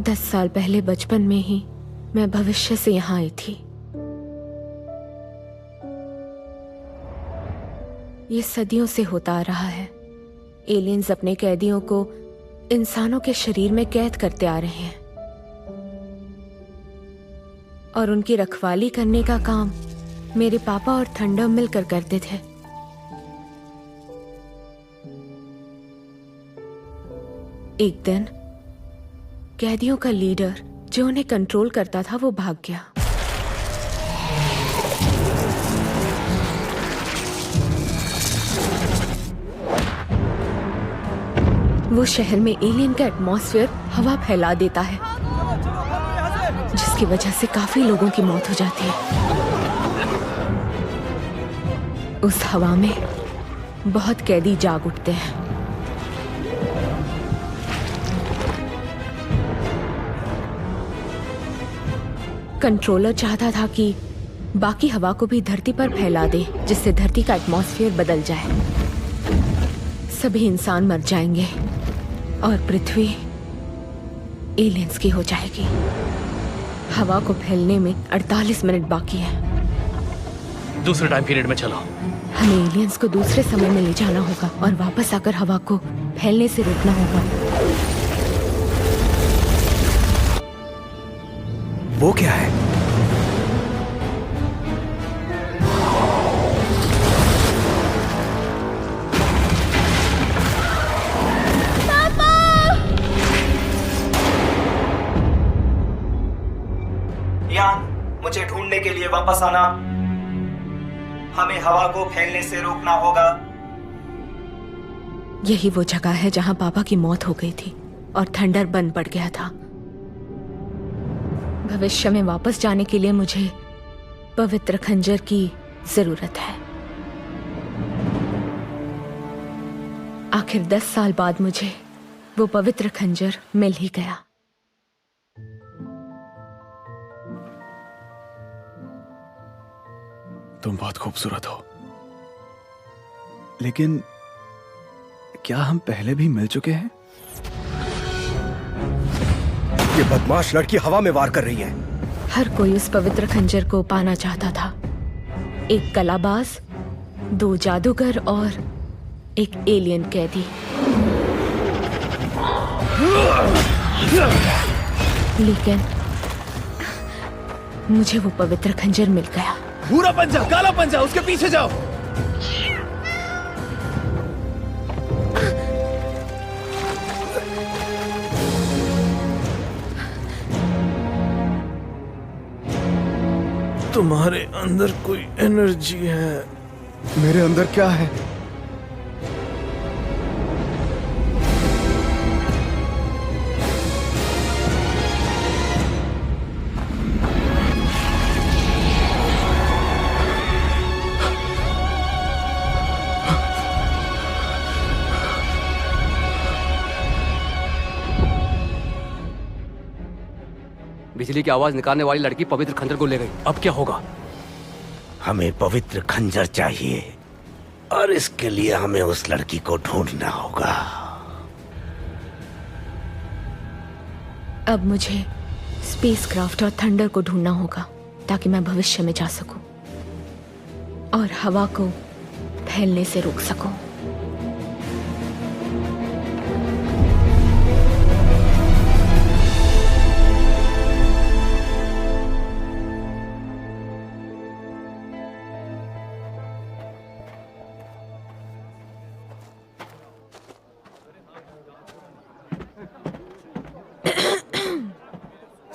10 साल पहले बचपन में ही मैं भविष्य से यहाँ आई थी। ये सदियों से होता आ रहा है। एलियंस अपने कैदियों को इंसानों के शरीर में कैद करते आ रहे हैं और उनकी रखवाली करने का काम मेरे पापा और थंडर मिलकर करते थे। एक दिन कैदियों का लीडर जो उन्हें कंट्रोल करता था वो भाग गया। वो शहर में एलियन का एटमॉस्फेयर हवा फैला देता है, जिसकी वजह से काफी लोगों की मौत हो जाती है। उस हवा में बहुत कैदी जाग उठते हैं। कंट्रोलर चाहता था कि बाकी हवा को भी धरती पर फैला दे, जिससे धरती का एटमॉस्फेयर बदल जाए। सभी इंसान मर जाएंगे और पृथ्वी एलियंस की हो जाएगी। हवा को फैलने में 48 मिनट बाकी है। दूसरे टाइम पीरियड में चलो। हमें एलियंस को दूसरे समय में ले जाना होगा और वापस आकर हवा को फैलने से रोकना होगा। वो क्या है? यान, मुझे ढूंढने के लिए वापस आना। हमें हवा को फैलने से रोकना होगा। यही वो जगह है जहां पापा की मौत हो गई थी और थंडर बंद पड़ गया था। भविष्य में वापस जाने के लिए मुझे पवित्र खंजर की जरूरत है। आखिर 10 साल बाद मुझे वो पवित्र खंजर मिल ही गया। तुम बहुत खूबसूरत हो, लेकिन क्या हम पहले भी मिल चुके हैं? ये बदमाश लड़की हवा में वार कर रही है। हर कोई उस पवित्र खंजर को पाना चाहता था। एक कलाबाज, 2 जादूगर और एक एलियन कैदी। लेकिन मुझे वो पवित्र खंजर मिल गया। भूरा पंजा, काला पंजा, उसके पीछे जाओ। तुम्हारे अंदर कोई एनर्जी है। मेरे अंदर क्या है? बिजली की आवाज निकालने वाली लड़की पवित्र खंजर को ले गई। अब क्या होगा? हमें पवित्र खंजर चाहिए और इसके लिए हमें उस लड़की को ढूंढना होगा। अब मुझे स्पेसक्राफ्ट और थंडर को ढूंढना होगा ताकि मैं भविष्य में जा सकूं और हवा को फैलने से रोक सकूं।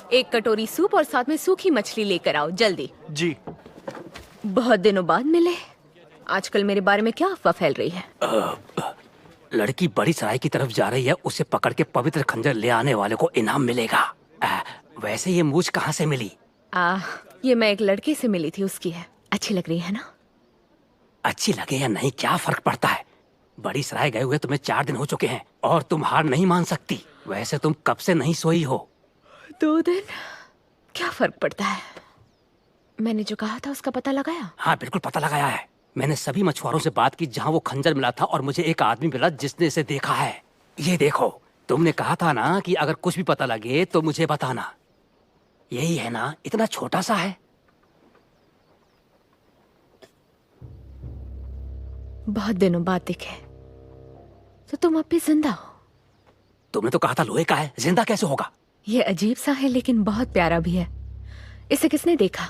एक कटोरी सूप और साथ में सूखी मछली लेकर आओ, जल्दी। जी। बहुत दिनों बाद मिले। आजकल मेरे बारे में क्या अफवाह फैल रही है? लड़की बड़ी सराय की तरफ जा रही है। उसे पकड़ के पवित्र खंजर ले आने वाले को इनाम मिलेगा। वैसे ये मूछ कहाँ से मिली? ये मैं एक लड़के से मिली थी, उसकी है। अच्छी लग रही है ना? अच्छी लगे या नहीं क्या फर्क पड़ता है? बड़ी सराय गए हुए तुम्हें 4 दिन हो चुके हैं और तुम हार नहीं मान सकती। वैसे तुम कब से नहीं सोई हो? 2 दिन। क्या फर्क पड़ता है? मैंने जो कहा था उसका पता लगाया? हाँ बिल्कुल पता लगाया है। मैंने सभी मछुआरों से बात की जहाँ वो खंजर मिला था और मुझे एक आदमी मिला जिसने इसे देखा है। ये देखो, तुमने कहा था ना कि अगर कुछ भी पता लगे तो मुझे बताना। यही है ना, इतना छोटा सा है। बहुत दिनों बाद दिखे तो तुम अब भी जिंदा हो। तुमने तो कहा था लोहे का है, जिंदा कैसे होगा? ये अजीब सा है लेकिन बहुत प्यारा भी है। इसे किसने देखा?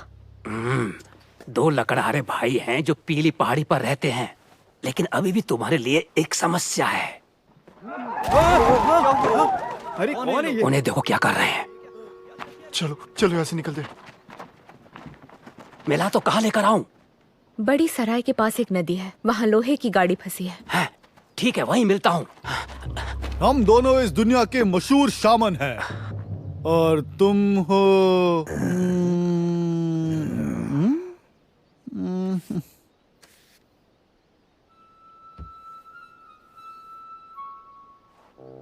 2 लकड़हारे भाई हैं जो पीली पहाड़ी पर रहते हैं, लेकिन अभी भी तुम्हारे लिए एक समस्या है। अरे कौन है ये? उन्हें देखो क्या कर रहे हैं। चलो चलो यहाँ से निकलते। मिला तो कहाँ लेकर आऊं? बड़ी सराय के पास एक नदी है, वहाँ लोहे की गाड़ी फंसी है। है, ठीक है, वहीं मिलता हूँ। हम दोनों इस दुनिया के मशहूर शामन हैं और तुम हो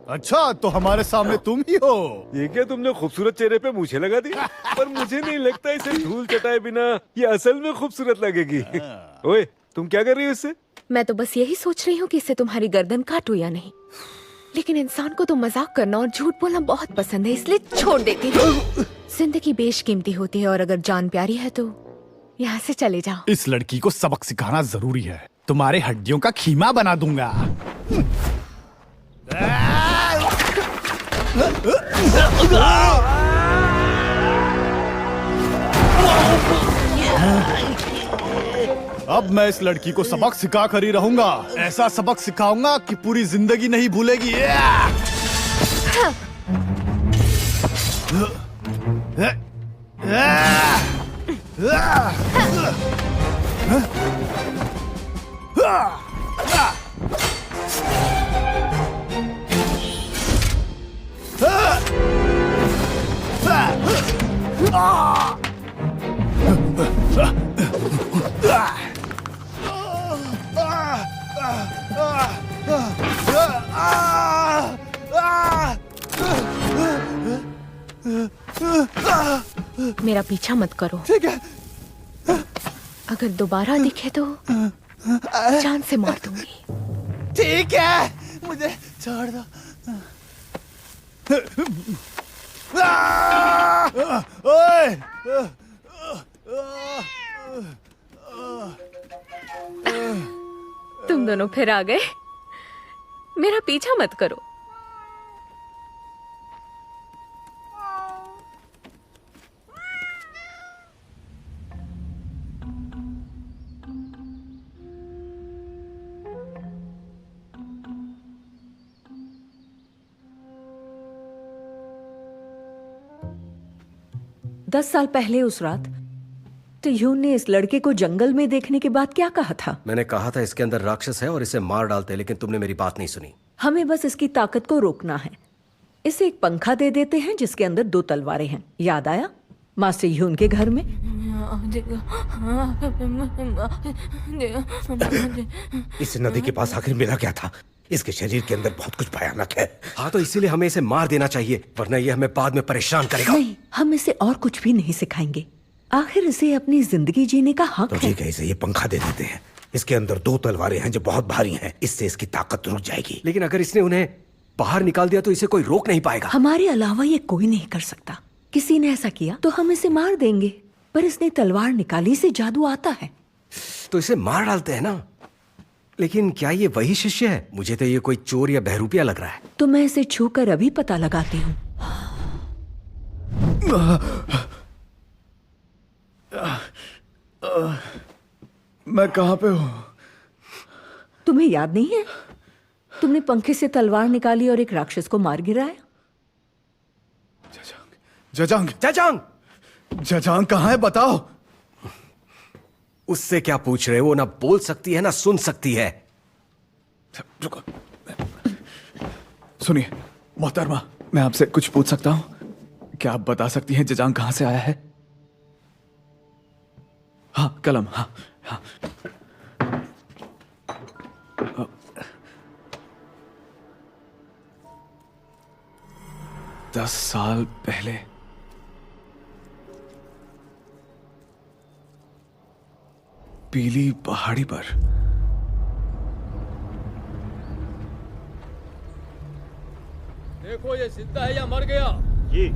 अच्छा, तो हमारे सामने तुम ही हो। ये क्या तुमने खूबसूरत चेहरे पे मूछें लगा दी? पर मुझे नहीं लगता इसे धूल चटाए बिना ये असल में खूबसूरत लगेगी। ओए, तुम क्या कर रही हो इससे? मैं तो बस यही सोच रही हूँ कि इससे तुम्हारी गर्दन काटूं या नहीं, लेकिन इंसान को तो मजाक करना और झूठ बोलना बहुत पसंद है, इसलिए छोड़ देती हूँ। जिंदगी बेशकीमती होती है और अगर जान प्यारी है तो यहाँ से चले जाओ। इस लड़की को सबक सिखाना जरूरी है, तुम्हारे हड्डियों का खीमा बना दूंगा। अब मैं इस लड़की को सबक सिखा कर ही रहूंगा। ऐसा सबक सिखाऊंगा कि पूरी जिंदगी नहीं भूलेगी। मेरा पीछा मत करो, ठीक है। अगर दोबारा दिखे तो जान से मार दूंगी। ठीक है, मुझे छोड़ दो। ओए! तुम दोनों फिर आ गए। मेरा पीछा मत करो। दस साल पहले उस रात त्यून ने इस लड़के को जंगल में देखने के बाद क्या कहा था? मैंने कहा था इसके अंदर राक्षस है और इसे मार डालते, लेकिन तुमने मेरी बात नहीं सुनी। हमें बस इसकी ताकत को रोकना है। इसे एक पंखा दे देते हैं जिसके अंदर 2 तलवारें हैं। याद आया मास्टर ह्यून के घर में? इस नदी के पास आखिर मिला क्या था? इसके शरीर के अंदर बहुत कुछ भयानक है। हाँ, तो इसीलिए हमें इसे मार देना चाहिए, वरना ये हमें बाद में परेशान करेगा। नहीं, हम इसे और कुछ भी नहीं सिखाएंगे। आखिर इसे अपनी जिंदगी जीने का हक तो है। ठीक है, इसे ये पंखा दे देते हैं। इसके अंदर 2 तलवारें हैं जो बहुत भारी हैं, इससे इसकी ताकत रुक जाएगी। लेकिन अगर इसने उन्हें बाहर निकाल दिया तो इसे कोई रोक नहीं पाएगा। हमारे अलावा ये कोई नहीं कर सकता। किसी ने ऐसा किया तो हम इसे मार देंगे, पर इसने तलवार निकाली से जादू आता है। तो इसे मार डालते हैं ना। लेकिन क्या ये वही शिष्य है? मुझे तो ये कोई चोर या बहरूपिया लग रहा है। तो मैं इसे छूकर अभी पता लगाती हूँ। मैं कहाँ पे हूँ? तुम्हें याद नहीं है? तुमने पंखे से तलवार निकाली और एक राक्षस को मार गिराया। जजांग, जजांग! जजांग कहाँ है बताओ? उससे क्या पूछ रहे हो? ना बोल सकती है ना सुन सकती है। रुको, सुनिए मोहतरमा, मैं आपसे कुछ पूछ सकता हूँ? क्या आप बता सकती हैं जजांग कहाँ से आया है? हाँ, कलम। हाँ हाँ। 10 साल पहले पीली पहाड़ी पर देखो ये जिंदा है या मर गया। जी।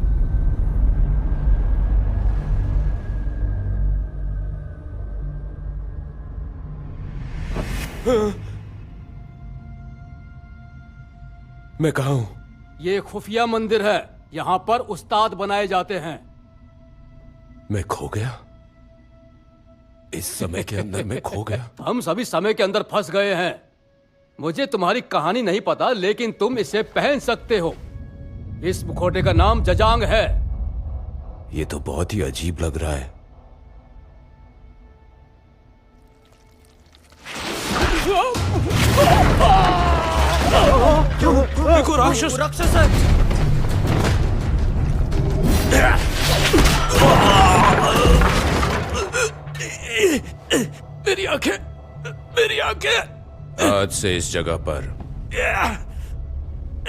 मैं कहाँ हूँ? ये खुफिया मंदिर है, यहाँ पर उस्ताद बनाए जाते हैं। मैं खो गया? इस समय के अंदर मैं खो गया? हम सभी समय के अंदर फंस गए हैं। मुझे तुम्हारी कहानी नहीं पता, लेकिन तुम इसे पहन सकते हो। इस मुखौटे का नाम जजांग है। ये तो बहुत ही अजीब लग रहा है। देखो राक्षस! राक्षस है। मेरी आंखें, मेरी आंखें! आज से इस जगह पर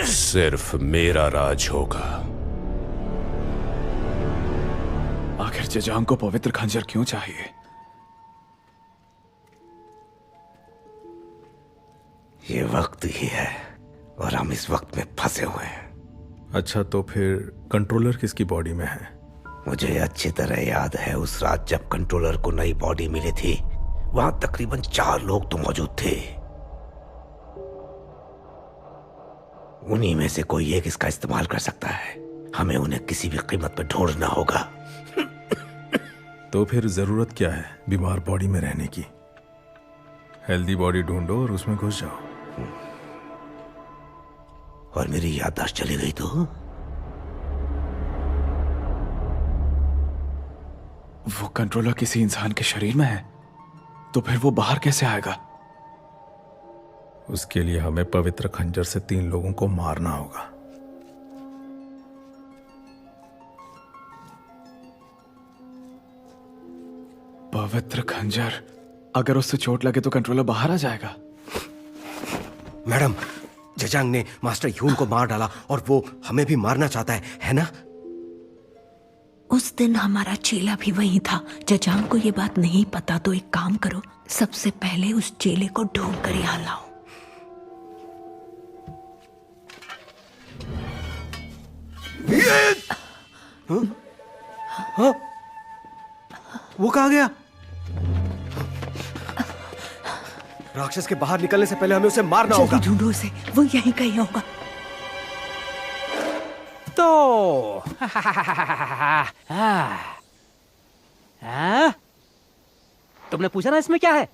सिर्फ मेरा राज होगा। आखिर जजांग को पवित्र खंजर क्यों चाहिए? ये वक्त ही है और हम इस वक्त में फंसे हुए हैं। अच्छा, तो फिर कंट्रोलर किसकी बॉडी में है? मुझे अच्छी तरह याद है उस रात जब कंट्रोलर को नई बॉडी मिली थी, वहां तकरीबन 4 लोग तो मौजूद थे। उन्हीं में से कोई एक इसका इस्तेमाल कर सकता है। हमें उन्हें किसी भी कीमत पर ढूंढना होगा। तो फिर जरूरत क्या है बीमार बॉडी में रहने की? हेल्दी बॉडी ढूंढो और उसमें घुस जाओ। और मेरी याददाश्त चली गई तो? वो कंट्रोलर किसी इंसान के शरीर में है, तो फिर वो बाहर कैसे आएगा? उसके लिए हमें पवित्र खंजर से 3 लोगों को मारना होगा। पवित्र खंजर, अगर उससे चोट लगे तो कंट्रोलर बाहर आ जाएगा। मैडम, जजांग ने मास्टर ह्यून को मार डाला और वो हमें भी मारना चाहता है ना? उस दिन हमारा चेला भी वहीं था। जजांग को ये बात नहीं पता, तो एक काम करो, सबसे पहले उस चेले को ढूंढ कर यहाँ लाओ। हाँ? वो कहाँ गया? राक्षस के बाहर निकलने से पहले हमें उसे मारना होगा। जल्दी ढूंढो उसे, वो यहीं कहीं होगा। तो तुमने पूछा ना इसमें क्या है?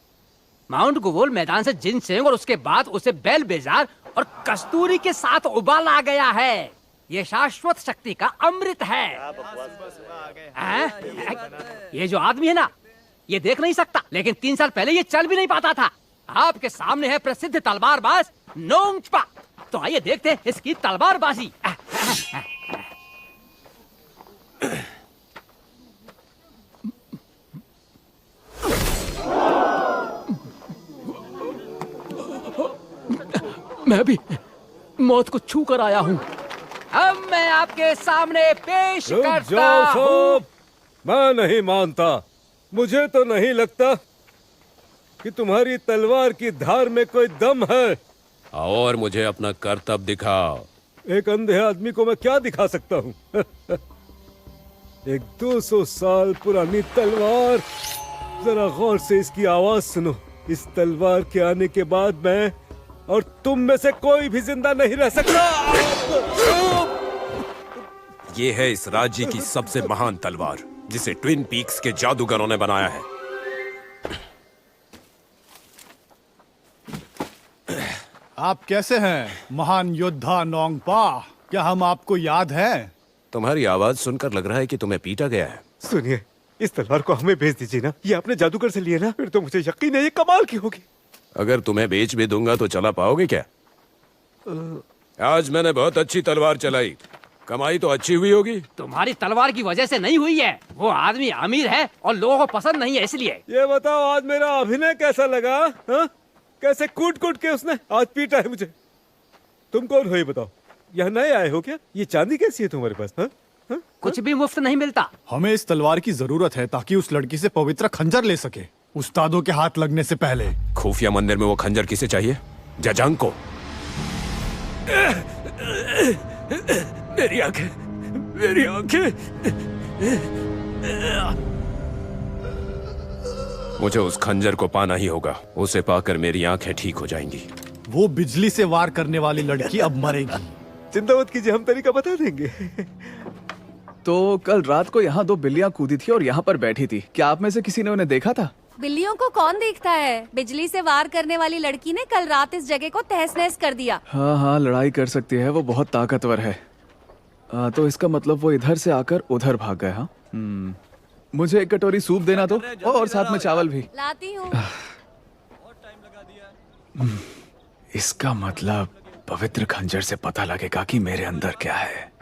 माउंट गुवोल मैदान से जिनसेंग और उसके बाद उसे बेल बेजार और कस्तूरी के साथ उबाला गया है। ये शाश्वत शक्ति का अमृत है। ये जो आदमी है ना, ये देख नहीं सकता, लेकिन 3 साल पहले ये चल भी नहीं पाता था। आपके सामने है प्रसिद्ध तलवारबाज नोंगपा। तो आइए देखते हैं इसकी तलवारबाजी। मैं भी मौत को छू कर आया हूँ। अब मैं आपके सामने पेश करता हूँ। मैं नहीं मानता। मुझे तो नहीं लगता कि तुम्हारी तलवार की धार में कोई दम है। और मुझे अपना करतब दिखाओ। एक अंधे आदमी को मैं क्या दिखा सकता हूँ? एक 200 साल पुरानी तलवार। जरा गौर से इसकी आवाज सुनो। इस तलवार के आने के बाद मैं और तुम में से कोई भी जिंदा नहीं रह सकता। ये है इस राज्य की सबसे महान तलवार, जिसे ट्विन पीक्स के जादूगरों ने बनाया है। आप कैसे हैं महान योद्धा नोंगपा? क्या हम आपको याद हैं? तुम्हारी आवाज सुनकर लग रहा है कि तुम्हें पीटा गया है। सुनिए, इस तलवार को हमें भेज दीजिए ना। ये आपने जादूगर से लिया ना, फिर तो मुझे यकीन है ये कमाल की होगी। अगर तुम्हें बेच भी दूंगा तो चला पाओगे क्या? आज मैंने बहुत अच्छी तलवार चलाई, कमाई तो अच्छी हुई होगी। तुम्हारी तलवार की वजह से नहीं हुई है। वो आदमी अमीर है और लोगों को पसंद नहीं है, इसलिए। ये बताओ, आज मेरा अभिनय कैसा लगा? हा? कैसे कूट कूट के उसने आज पीटा है मुझे। तुम कौन हो ये बताओ? यहाँ नए आए हो क्या? ये चांदी कैसी है तुम्हारे पास? हा? हा? कुछ भी मुफ्त नहीं मिलता। हमें इस तलवार की जरूरत है ताकि उस लड़की से पवित्र खंजर ले सके, उस्तादों के हाथ लगने से पहले। खुफिया मंदिर में वो खंजर किसे चाहिए? जजांग को। मेरी आंखें, मेरी आंखें। मुझे उस खंजर को पाना ही होगा। उसे पाकर मेरी आंखें ठीक हो जाएंगी। वो बिजली से वार करने वाली लड़की अब मरेगी। चिंता मत कीजिए, हम तरीका बता देंगे। तो कल रात को यहाँ 2 बिल्लियां कूदी थी और यहाँ पर बैठी थी। क्या आप में से किसी ने उन्हें देखा था? बिल्लियों को कौन देखता है? बिजली से वार करने वाली लड़की ने कल रात इस जगह को तहस नहस कर दिया। हाँ हाँ, लड़ाई कर सकती है, वो बहुत ताकतवर है। तो इसका मतलब वो इधर से आकर उधर भाग गया। हाँ, मुझे एक कटोरी सूप देना तो, और साथ में चावल भी। लाती हूँ। इसका मतलब पवित्र खंजर से पता लगेगा कि मेरे अंदर क्या है।